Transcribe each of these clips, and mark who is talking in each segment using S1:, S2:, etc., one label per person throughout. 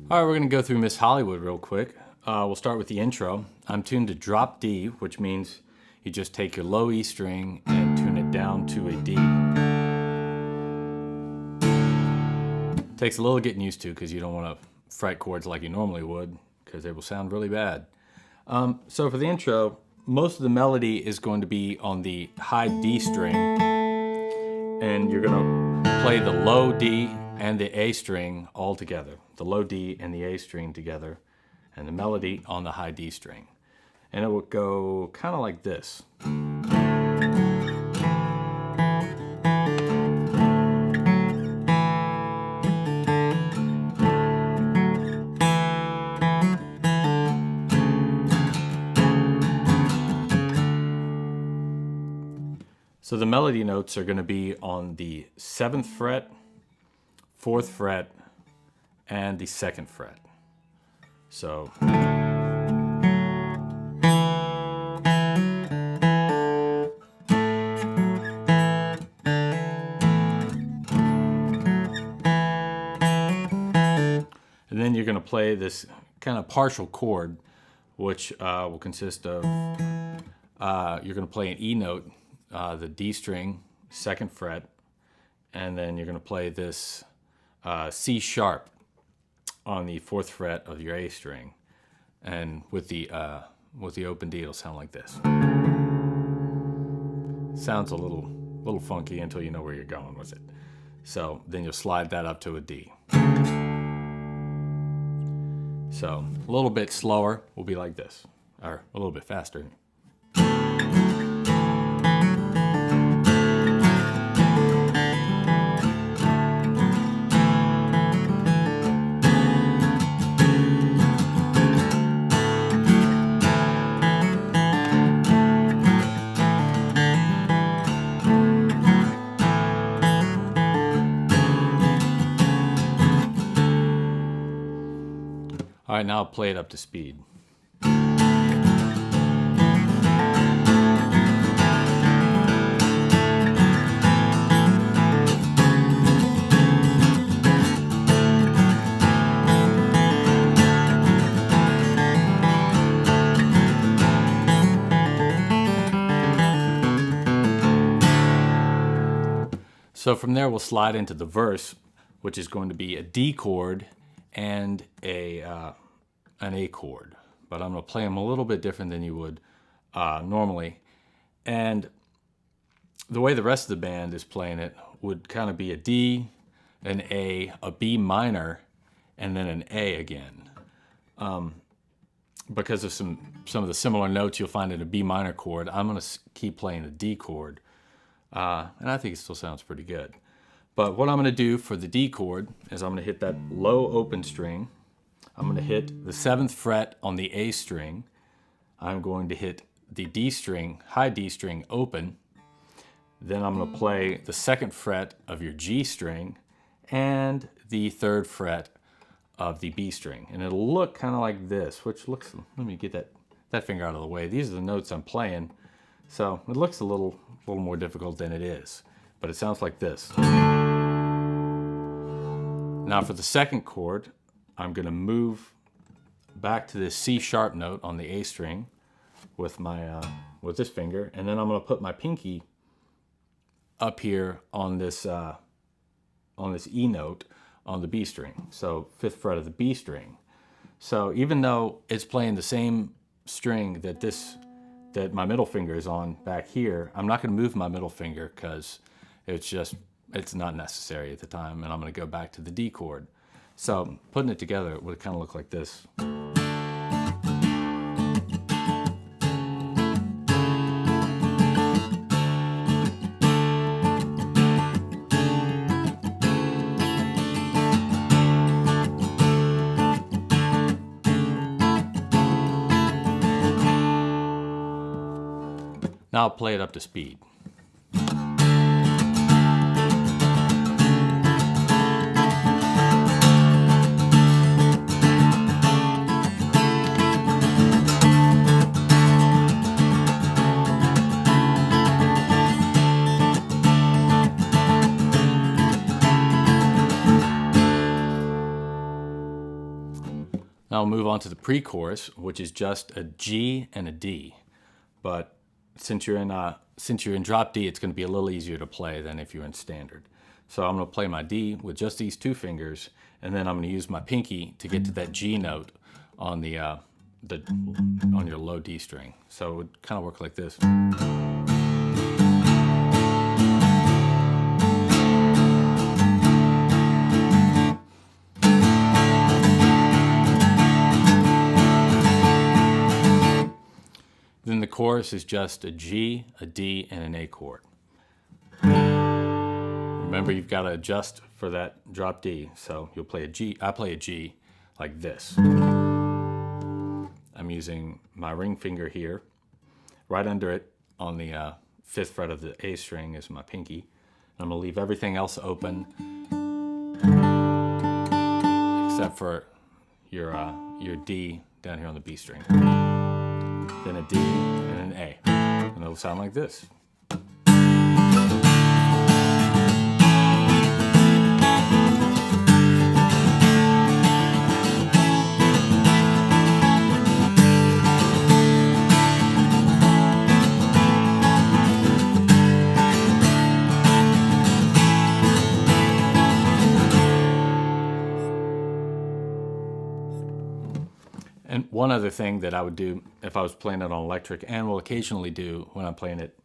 S1: All right, we're going to go through Miss Hollywood real quick. We'll start with the intro. I'm tuned to drop D, which means you just take your low E string and tune it down to a D. Takes a little getting used to because you don't want to fret chords like you normally would because they will sound really bad. So for the intro, most of the melody is going to be on the high D string, and you're going to play the low D and the A string all together. The low D and the A string together, and the melody on the high D string. And it will go kind of like this. So the melody notes are going to be on the 7th fret, 4th fret, and the 2nd fret. So and then you're going to play this kind of partial chord, which will consist of you're going to play an E note, the D string, 2nd fret, and then you're going to play this C sharp on the 4th fret of your A string, and with the open D, it'll sound like this. Sounds a little funky until you know where you're going with it. So then you'll slide that up to a D. So a little bit slower will be like this, or a little bit faster. All right, now I'll play it up to speed. So from there, we'll slide into the verse, which is going to be a D chord and an A chord, but I'm going to play them a little bit different than you would normally. And the way the rest of the band is playing it would kind of be a D, an A, a B minor, and then an A again. Because of some of the similar notes you'll find in a B minor chord, I'm going to keep playing the D chord. And I think it still sounds pretty good. But what I'm going to do for the D chord is I'm going to hit that low open string. I'm going to hit the 7th fret on the A string. I'm going to hit the D string, high D string open. Then I'm going to play the 2nd fret of your G string and the 3rd fret of the B string. And it'll look kind of like this, which looks, let me get that finger out of the way. These are the notes I'm playing. So it looks a little more difficult than it is, but it sounds like this. Now for the 2nd chord, I'm going to move back to this C sharp note on the A string with my with this finger, and then I'm going to put my pinky up here on this E note on the B string. So 5th fret of the B string. So even though it's playing the same string that my middle finger is on back here, I'm not going to move my middle finger because it's not necessary at the time, and I'm going to go back to the D chord. So putting it together, it would kind of look like this. Now I'll play it up to speed. Now I'll move on to the pre-chorus, which is just a G and a D. But since you're in drop D, it's going to be a little easier to play than if you're in standard. So I'm going to play my D with just these two fingers, and then I'm going to use my pinky to get to that G note on on your low D string. So it would kind of work like this. Then the chorus is just a G, a D, and an A chord. Remember, you've got to adjust for that drop D. So you'll play a G. I play a G like this. I'm using my ring finger here. Right under it on the 5th fret of the A string is my pinky. I'm going to leave everything else open except for your D down here on the B string. Then a D and an A. And it'll sound like this. And one other thing that I would do if I was playing it on electric, and will occasionally do when I'm playing it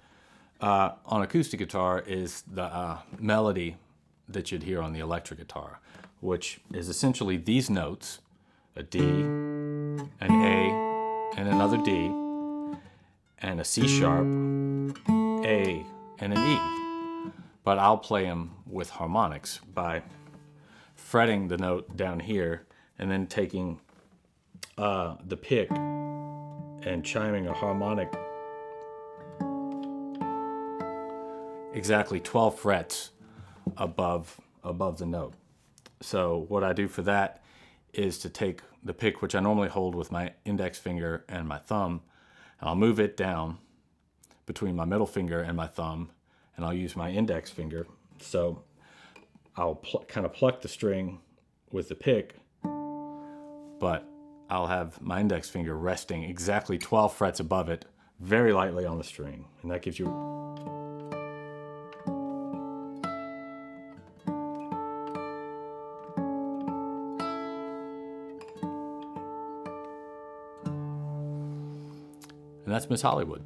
S1: on acoustic guitar, is the melody that you'd hear on the electric guitar, which is essentially these notes, a D, an A, and another D, and a C sharp, A, and an E. But I'll play them with harmonics by fretting the note down here and then taking the pick and chiming a harmonic exactly 12 frets above the note. So what I do for that is to take the pick, which I normally hold with my index finger and my thumb, and I'll move it down between my middle finger and my thumb, and I'll use my index finger. So I'll kind of pluck the string with the pick, but I'll have my index finger resting exactly 12 frets above it, very lightly on the string. And that gives you... And that's Miss Hollywood.